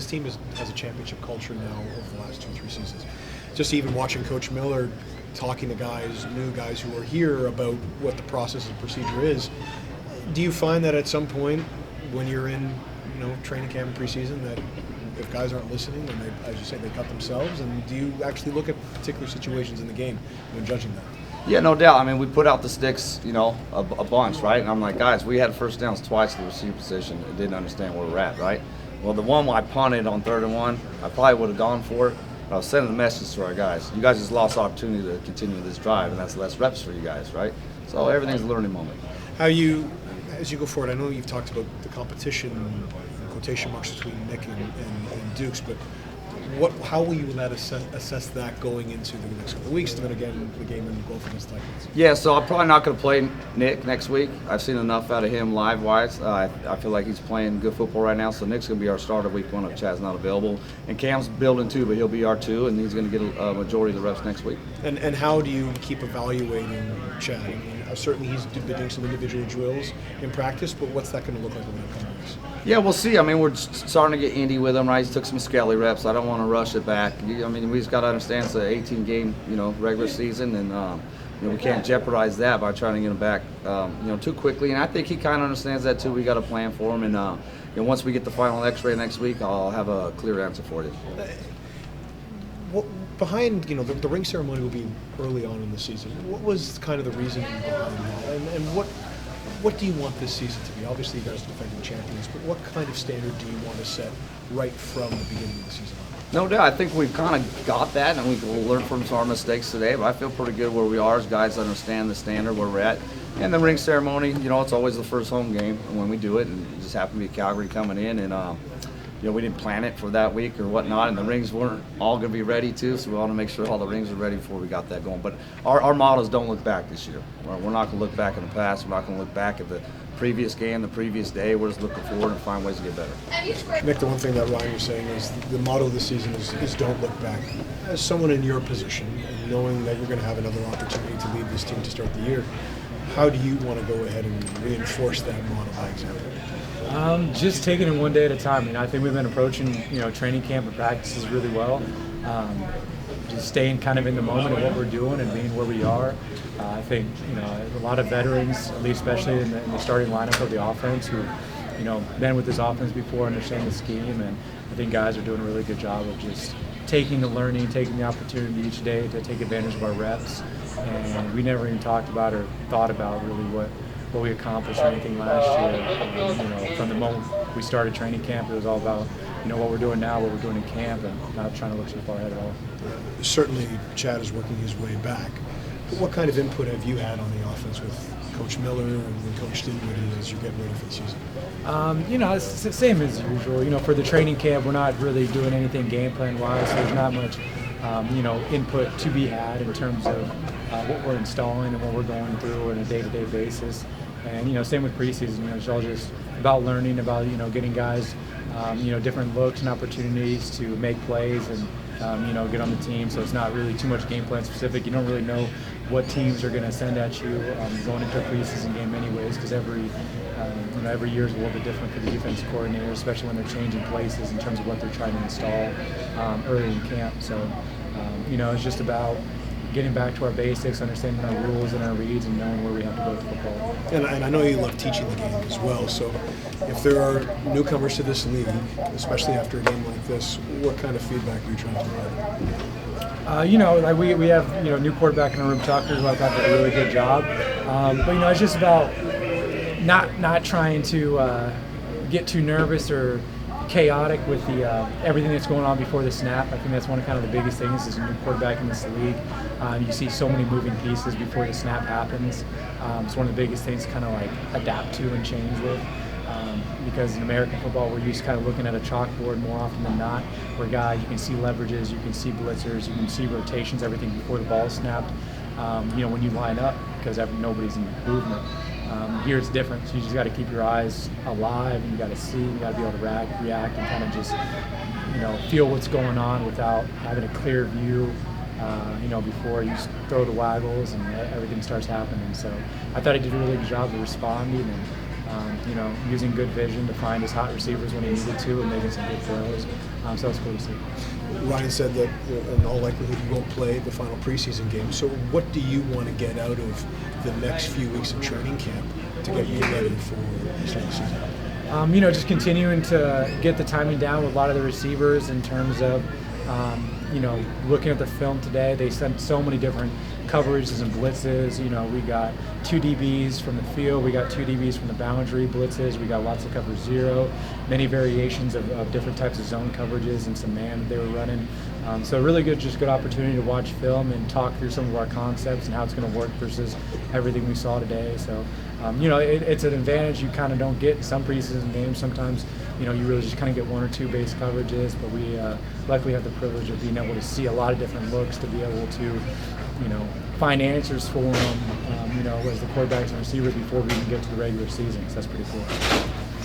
this team has a championship culture now over the last 2-3 seasons. Just even watching Coach Miller talking to new guys who are here about what the process and procedure is. Do you find that at some point when you're in, training camp and preseason, that if guys aren't listening and they, as you say, they cut themselves, and do you actually look at particular situations in the game when judging that? Yeah, no doubt. I mean, we put out the sticks, a bunch, right? And I'm like, guys, we had first downs twice in the receiver position and didn't understand where we're at, right? Well, the one I punted on 3rd and 1, I probably would have gone for it. But I was sending a message to our guys. You guys just lost the opportunity to continue this drive, and that's less reps for you guys, right? So everything's a learning moment. As you go forward, I know you've talked about the competition, in quotation marks, between Nick and Dukes, but how will you assess that going into the next couple of weeks, and then again the game in Gulf against Titans? Yeah, so I'm probably not going to play Nick next week. I've seen enough out of him live-wise. I feel like he's playing good football right now, so Nick's going to be our starter week 1 if Chad's not available. And Cam's building too, but he'll be our 2, and he's going to get a majority of the reps next week. And how do you keep evaluating Chad? I mean, certainly he's been doing some individual drills in practice, but what's that going to look like over the coming weeks? Yeah, we'll see. I mean, we're starting to get Indy with him, right? He took some Skelly reps. I don't want to rush it back. I mean, we just got to understand it's an 18-game, regular season, and we can't jeopardize that by trying to get him back, too quickly. And I think he kind of understands that too. We got a plan for him, and once we get the final X-ray next week, I'll have a clear answer for you. Behind, the ring ceremony will be early on in the season. What was kind of the reasoning behind that, and what do you want this season to be? Obviously, you guys are defending champions, but what kind of standard do you want to set right from the beginning of the season on? No doubt. I think we've kind of got that, and we've learned from our mistakes today, but I feel pretty good where we are as guys understand the standard where we're at. And the ring ceremony, it's always the first home game when we do it, and it just happened to be Calgary coming in, and we didn't plan it for that week or whatnot, and the rings weren't all going to be ready too, so we want to make sure all the rings are ready before we got that going. But our motto is don't look back this year. We're not going to look back in the past. We're not going to look back at the previous game, the previous day. We're just looking forward and find ways to get better. Nick, the one thing that Ryan was saying is the motto of the season is don't look back. As someone in your position, and knowing that you're going to have another opportunity to lead this team to start the year, how do you want to go ahead and reinforce that motto by example? Just taking it one day at a time. I think we've been approaching, training camp and practices really well. Just staying kind of in the moment of what we're doing and being where we are. I think, a lot of veterans, at least especially in the starting lineup of the offense, who, been with this offense before, understand the scheme, and I think guys are doing a really good job of just taking the learning, taking the opportunity each day to take advantage of our reps. And we never even talked about or thought about really what we accomplished or anything last year. From the moment we started training camp, it was all about what we're doing now, what we're doing in camp, and not trying to look so far ahead at all. Certainly, Chad is working his way back. But what kind of input have you had on the offense with Coach Miller and Coach Dinwiddie as you're getting ready for the season? It's the same as usual. For the training camp, we're not really doing anything game plan wise, so there's not much input to be had in terms of what we're installing and what we're going through on a day-to-day basis. And same with preseason. It's all just about learning, about getting guys different looks and opportunities to make plays and get on the team. So it's not really too much game plan specific. You don't really know what teams are going to send at you going into a preseason game anyways, because every year is a little bit different for the defense coordinator, especially when they're changing places in terms of what they're trying to install early in camp. So it's just about getting back to our basics, understanding our rules and our reads, and knowing where we have to go with football. And I know you love teaching the game as well, so if there are newcomers to this league, especially after a game like this, what kind of feedback are you trying to provide? We have new quarterback in the room, Tucker, who I thought did a really good job. But it's just about not trying to get too nervous or chaotic with the everything that's going on before the snap. I think that's one of kind of the biggest things as a new quarterback in this league. You see so many moving pieces before the snap happens. It's one of the biggest things to kind of like adapt to and change with. Because in American football, we're used to kind of looking at a chalkboard more often than not, where guys, you can see leverages, you can see blitzers, you can see rotations, everything before the ball is snapped. When you line up, because nobody's in movement. Here it's different, so you just got to keep your eyes alive, and you got to see, you got to be able to react, and kind of just, feel what's going on without having a clear view, before you just throw the waggles and everything starts happening. So I thought he did a really good job of responding, and using good vision to find his hot receivers when he needed to and making some good throws. So that was cool to see. Ryan said that in all likelihood you won't play the final preseason game. So what do you want to get out of the next few weeks of training camp to get you ready for this next season? Just continuing to get the timing down with a lot of the receivers in terms of, looking at the film today. They sent so many different coverages and blitzes. We got 2 DBs from the field. We got 2 DBs from the boundary blitzes. We got lots of cover 0, many variations of different types of zone coverages and some man that they were running. So really good opportunity to watch film and talk through some of our concepts and how it's going to work versus everything we saw today. So, it's an advantage you kind of don't get in some preseason games. Sometimes, you really just kind of get 1 or 2 base coverages, but we luckily have the privilege of being able to see a lot of different looks to be able to, find answers for them, as the quarterbacks and receivers before we even get to the regular season. So that's pretty cool.